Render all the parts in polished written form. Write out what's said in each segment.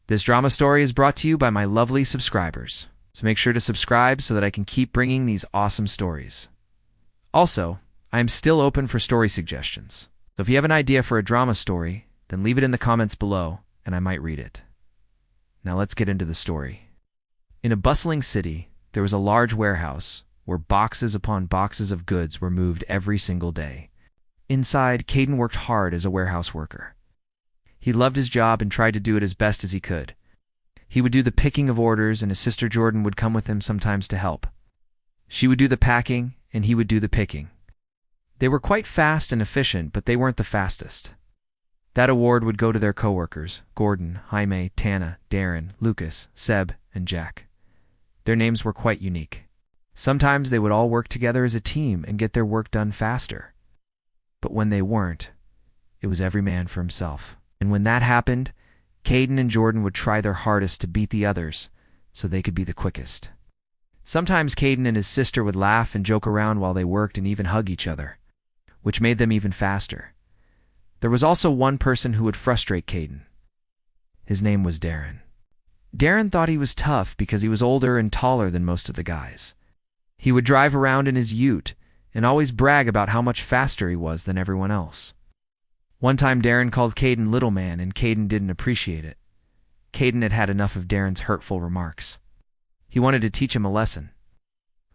This drama story is brought to you by my lovely subscribers, so make sure to subscribe so that I can keep bringing these awesome stories. Also, I am still open for story suggestions, so if you have an idea for a drama story, then leave it in the comments below and I might read it. Now let's get into the story. In a bustling city, there was a large warehouse where boxes upon boxes of goods were moved every single day. Inside, Kayden worked hard as a warehouse worker. He loved his job and tried to do it as best as he could. He would do the picking of orders, and his sister Jordan would come with him sometimes to help. She would do the packing, and he would do the picking. They were quite fast and efficient, but they weren't the fastest. That award would go to their coworkers, Gordon, Jaime, Tana, Darren, Lucas, Seb, and Jack. Their names were quite unique. Sometimes they would all work together as a team and get their work done faster. But when they weren't, it was every man for himself. And when that happened, Kayden and Jordan would try their hardest to beat the others so they could be the quickest. Sometimes Kayden and his sister would laugh and joke around while they worked and even hug each other, which made them even faster. There was also one person who would frustrate Kayden. His name was Darren. Darren thought he was tough because he was older and taller than most of the guys. He would drive around in his ute and always brag about how much faster he was than everyone else. One time Darren called Kayden little man, and Kayden didn't appreciate it. Kayden had had enough of Darren's hurtful remarks. He wanted to teach him a lesson.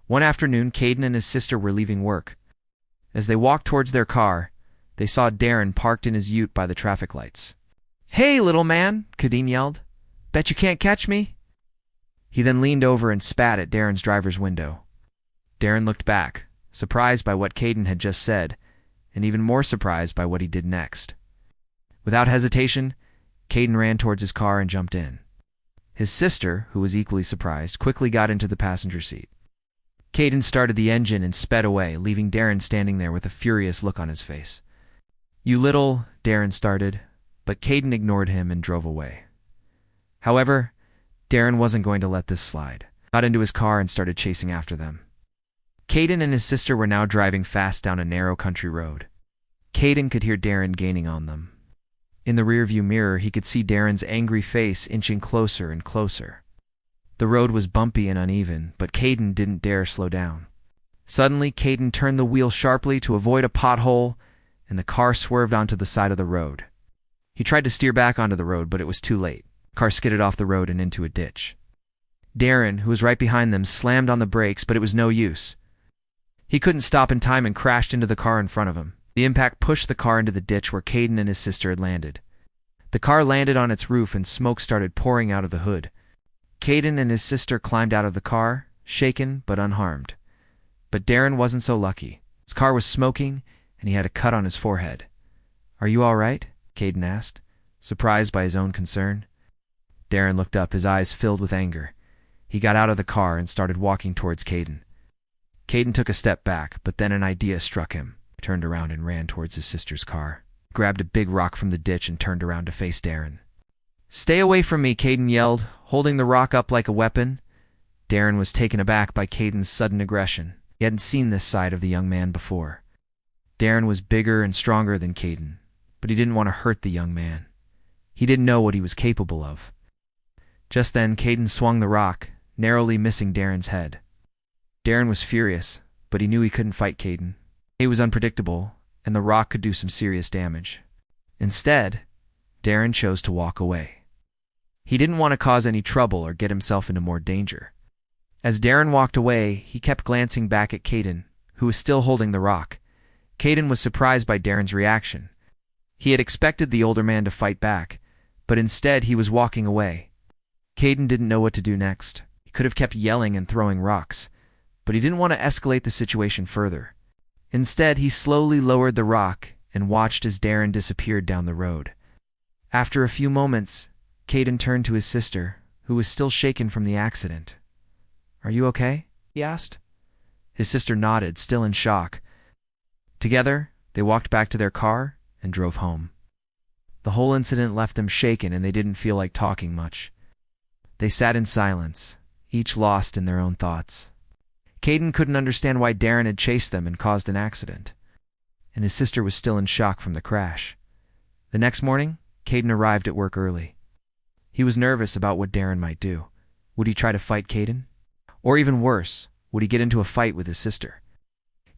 One afternoon, Kayden and his sister were leaving work. As they walked towards their car, they saw Darren parked in his ute by the traffic lights. "Hey, little man," Kayden yelled. "Bet you can't catch me?" He then leaned over and spat at Darren's driver's window. Darren looked back, surprised by what Kayden had just said, and even more surprised by what he did next. Without hesitation, Kayden ran towards his car and jumped in. His sister, who was equally surprised, quickly got into the passenger seat. Kayden started the engine and sped away, leaving Darren standing there with a furious look on his face. "You little," Darren started, but Kayden ignored him and drove away. However, Darren wasn't going to let this slide. He got into his car and started chasing after them. Kayden and his sister were now driving fast down a narrow country road. Kayden could hear Darren gaining on them. In the rearview mirror, he could see Darren's angry face inching closer and closer. The road was bumpy and uneven, but Kayden didn't dare slow down. Suddenly, Kayden turned the wheel sharply to avoid a pothole, and the car swerved onto the side of the road. He tried to steer back onto the road, but it was too late. The car skidded off the road and into a ditch. Darren, who was right behind them, slammed on the brakes, but it was no use. He couldn't stop in time and crashed into the car in front of him. The impact pushed the car into the ditch where Kayden and his sister had landed. The car landed on its roof and smoke started pouring out of the hood. Kayden and his sister climbed out of the car, shaken but unharmed. But Darren wasn't so lucky. His car was smoking, and he had a cut on his forehead. "Are you all right?" Kayden asked, surprised by his own concern. Darren looked up, his eyes filled with anger. He got out of the car and started walking towards Kayden. Kayden took a step back, but then an idea struck him. He turned around and ran towards his sister's car. He grabbed a big rock from the ditch and turned around to face Darren. "Stay away from me," Kayden yelled, holding the rock up like a weapon. Darren was taken aback by Kayden's sudden aggression. He hadn't seen this side of the young man before. Darren was bigger and stronger than Kayden, but he didn't want to hurt the young man. He didn't know what he was capable of. Just then, Kayden swung the rock, narrowly missing Darren's head. Darren was furious, but he knew he couldn't fight Kayden. He was unpredictable, and the rock could do some serious damage. Instead, Darren chose to walk away. He didn't want to cause any trouble or get himself into more danger. As Darren walked away, he kept glancing back at Kayden, who was still holding the rock. Kayden was surprised by Darren's reaction. He had expected the older man to fight back, but instead he was walking away. Kayden didn't know what to do next. He could have kept yelling and throwing rocks, but he didn't want to escalate the situation further. Instead, he slowly lowered the rock and watched as Darren disappeared down the road. After a few moments, Kayden turned to his sister, who was still shaken from the accident. "Are you okay?" he asked. His sister nodded, still in shock. Together, they walked back to their car and drove home. The whole incident left them shaken, and they didn't feel like talking much. They sat in silence, each lost in their own thoughts. Kayden couldn't understand why Darren had chased them and caused an accident, and his sister was still in shock from the crash. The next morning, Kayden arrived at work early. He He was nervous about what Darren might do. Would he try to fight Kayden? Or even worse, would he get into a fight with his sister?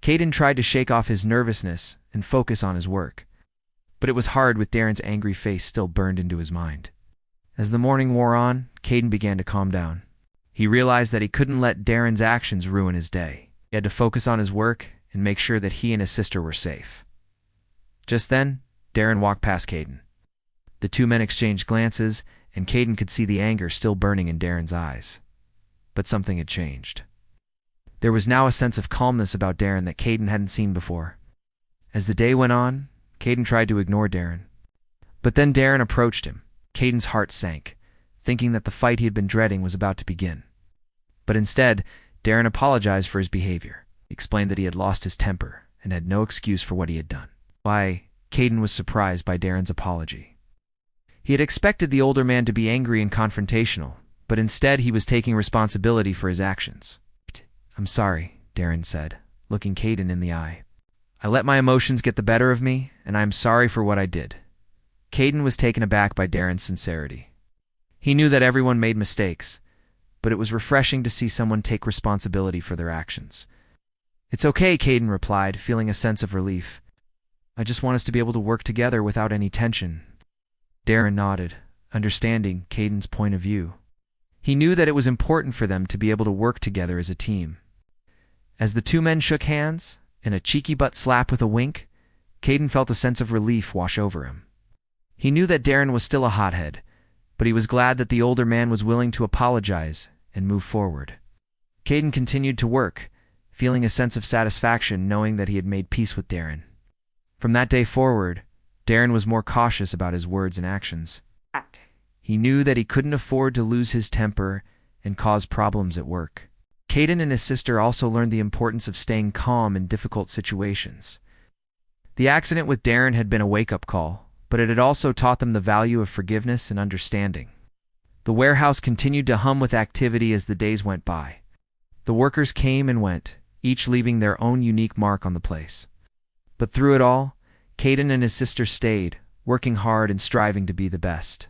Kayden tried to shake off his nervousness and focus on his work. But it was hard with Darren's angry face still burned into his mind. As the morning wore on, Kayden began to calm down. He realized that he couldn't let Darren's actions ruin his day. He had to focus on his work and make sure that he and his sister were safe. Just then, Darren walked past Kayden. The two men exchanged glances, and Kayden could see the anger still burning in Darren's eyes. But something had changed. There was now a sense of calmness about Darren that Kayden hadn't seen before. As the day went on, Kayden tried to ignore Darren. But then Darren approached him. Kayden's heart sank, thinking that the fight he had been dreading was about to begin. But instead, Darren apologized for his behavior, explained that he had lost his temper and had no excuse for what he had done. Why, Kayden was surprised by Darren's apology. He had expected the older man to be angry and confrontational, but instead he was taking responsibility for his actions. "I'm sorry," Darren said, looking Kayden in the eye. "I let my emotions get the better of me, and I am sorry for what I did." Kayden was taken aback by Darren's sincerity. He knew that everyone made mistakes, but it was refreshing to see someone take responsibility for their actions. "It's okay," Kayden replied, feeling a sense of relief. "I just want us to be able to work together without any tension." Darren nodded, understanding Kayden's point of view. He knew that it was important for them to be able to work together as a team. As the two men shook hands, and a cheeky butt slap with a wink, Kayden felt a sense of relief wash over him. He knew that Darren was still a hothead, but he was glad that the older man was willing to apologize and move forward. Kayden continued to work, feeling a sense of satisfaction knowing that he had made peace with Darren. From that day forward, Darren was more cautious about his words and actions. He knew that he couldn't afford to lose his temper and cause problems at work. Kayden and his sister also learned the importance of staying calm in difficult situations. The accident with Darren had been a wake-up call, but it had also taught them the value of forgiveness and understanding. The warehouse continued to hum with activity as the days went by. The workers came and went, each leaving their own unique mark on the place. But through it all, Kayden and his sister stayed, working hard and striving to be the best.